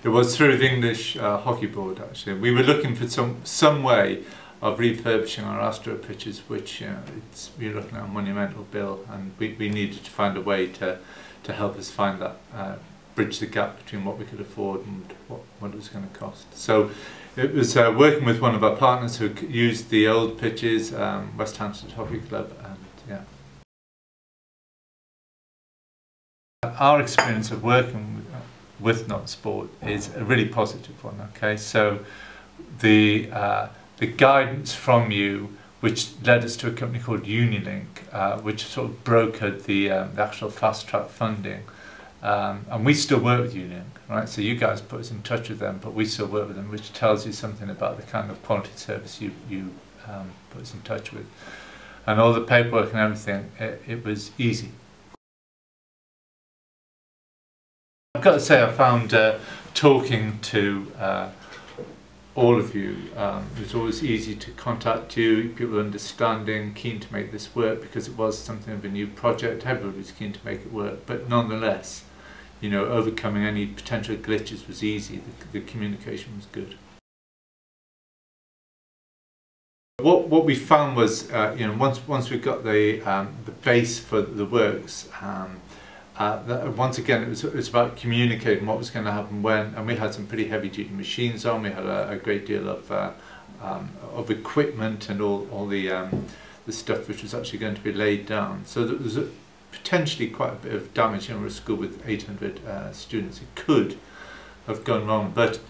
It was through the English Hockey Board, actually. We were looking for some way of refurbishing our Astro pitches, which we're looking at a monumental bill, and we needed to find a way to help us find that, bridge the gap between what we could afford and what it was going to cost. So it was working with one of our partners who used the old pitches, West Hampstead Hockey Club, and yeah. Our experience of working with Notts Sport is a really positive one. Okay, so the guidance from you, which led us to a company called UniLink, which sort of brokered the actual fast track funding, and we still work with UniLink, right? So you guys put us in touch with them, but we still work with them, which tells you something about the kind of quality service you put us in touch with, and all the paperwork and everything. It was easy. I've got to say, I found talking to all of you, it was always easy to contact you, people understanding, keen to make this work, because it was something of a new project. Everybody was keen to make it work, but nonetheless, you know, overcoming any potential glitches was easy. The communication was good. What we found was, you know, once we got the base for the works, once again, it was about communicating what was going to happen when, and we had some pretty heavy-duty machines on. We had a great deal of equipment and all the stuff which was actually going to be laid down. So there was potentially quite a bit of damage. You know, we're a school with 800 students. It could have gone wrong, but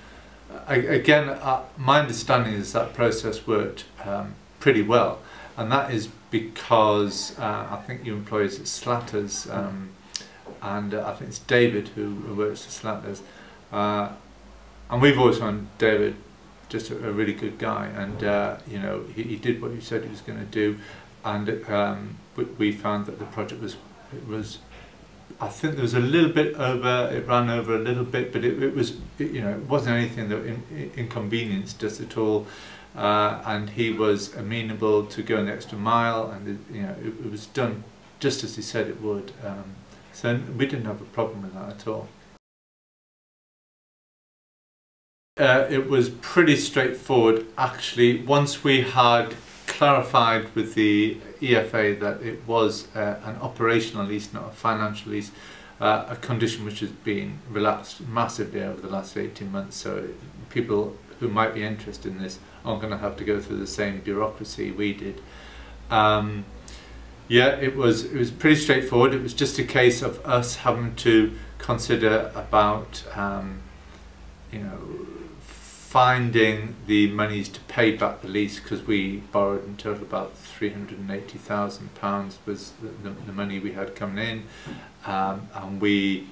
again, my understanding is that process worked pretty well, and that is because I think you employ us at Slatters. And I think it's David who works at Slatters, and we've always found David just a really good guy, and you know, he did what he said he was going to do, and we found that the project was I think there was a little bit over, it ran over a little bit, but it wasn't anything that inconvenienced us at all, and he was amenable to going the extra mile, and you know, it was done just as he said it would. So we didn't have a problem with that at all. It was pretty straightforward, actually. Once we had clarified with the EFA that it was an operational lease, not a financial lease, a condition which has been relaxed massively over the last 18 months, so people who might be interested in this aren't going to have to go through the same bureaucracy we did. Yeah, it was pretty straightforward. It was just a case of us having to consider about you know, finding the monies to pay back the lease, because we borrowed in total about £380,000 was the money we had coming in, and we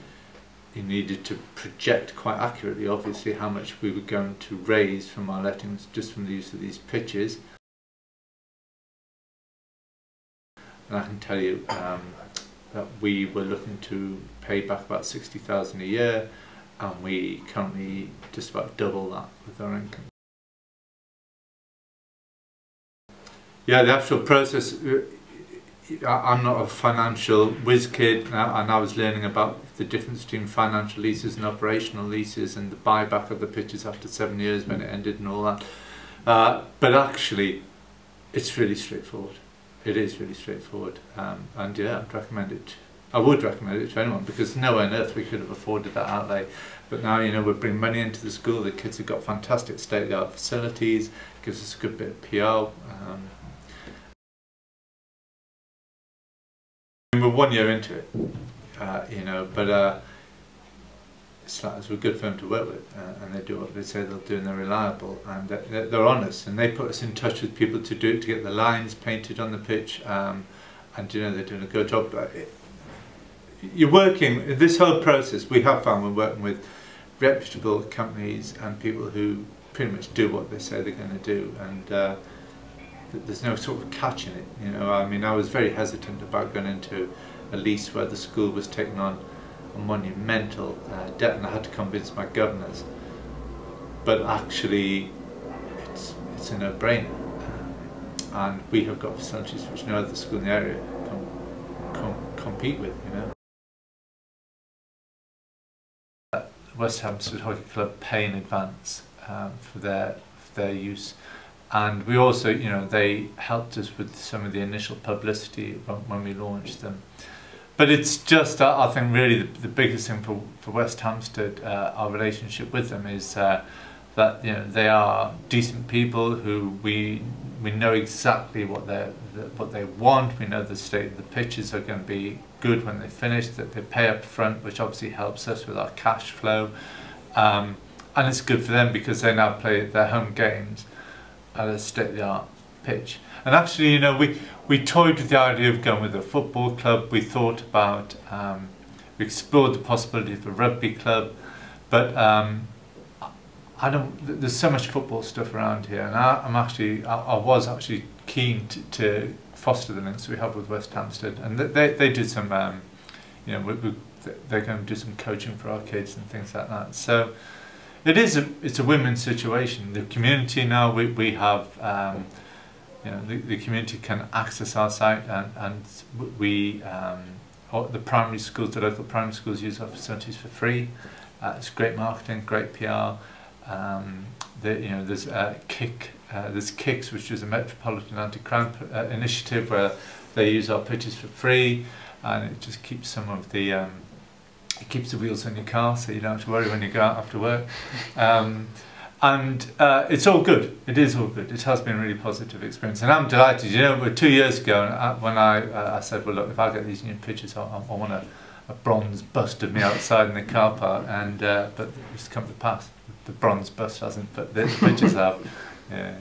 needed to project quite accurately, obviously, how much we were going to raise from our lettings just from the use of these pitches. And I can tell you that we were looking to pay back about 60,000 a year, and we currently just about double that with our income. Yeah, the actual process, I'm not a financial whiz kid, and I was learning about the difference between financial leases and operational leases, and the buyback of the pitches after 7 years when it ended and all that. But actually, it's really straightforward. It is really straightforward, and yeah, I'd recommend it. I would recommend it to anyone, because nowhere on earth we could have afforded that outlay. But now, you know, we're bringing money into the school. The kids have got fantastic state-of-the-art facilities. It gives us a good bit of PR. We're 1 year into it, you know, but Slatters were a good firm to work with, and they do what they say they'll do, and they're reliable, and they're honest, and they put us in touch with people to get the lines painted on the pitch, and you know, they're doing a good job. You're working, this whole process, we have found we're working with reputable companies and people who pretty much do what they say they're going to do, and there's no sort of catch in it, you know. I mean, I was very hesitant about going into a lease where the school was taking on a monumental debt, and I had to convince my governors, but actually it's a no-brainer, and we have got facilities which no other school in the area can compete with, you know. West Hampstead Hockey Club pay in advance for their use. And we also, you know, they helped us with some of the initial publicity when we launched them. But it's just, I think really the biggest thing for West Hampstead, our relationship with them is that, you know, they are decent people who we know exactly what they want. We know the state of the pitches are going to be good when they finish, that they pay up front, which obviously helps us with our cash flow. And it's good for them because they now play their home games at a state-of-the-art pitch. And actually, you know, we toyed with the idea of going with a football club. We thought about, we explored the possibility of a rugby club, but there's so much football stuff around here, and I was actually keen to foster the links we have with West Hampstead, and they do some, you know, they're going to do some coaching for our kids and things like that. So it's a win-win situation. The community now, we have, you know, the community can access our site, and we, the primary schools, the local primary schools use our facilities for free. It's great marketing, great PR. You know, there's there's KICS, which is a Metropolitan Anti-Crime initiative, where they use our pitches for free, and it just keeps some of the it keeps the wheels on your car, so you don't have to worry when you go out after work. And it's all good. It is all good. It has been a really positive experience, and I'm delighted. You know, 2 years ago, when I said, well, look, if I get these new pitches, I want a bronze bust of me outside in the car park, and but it's come to pass. The bronze bust hasn't, but the pitches have. Yeah.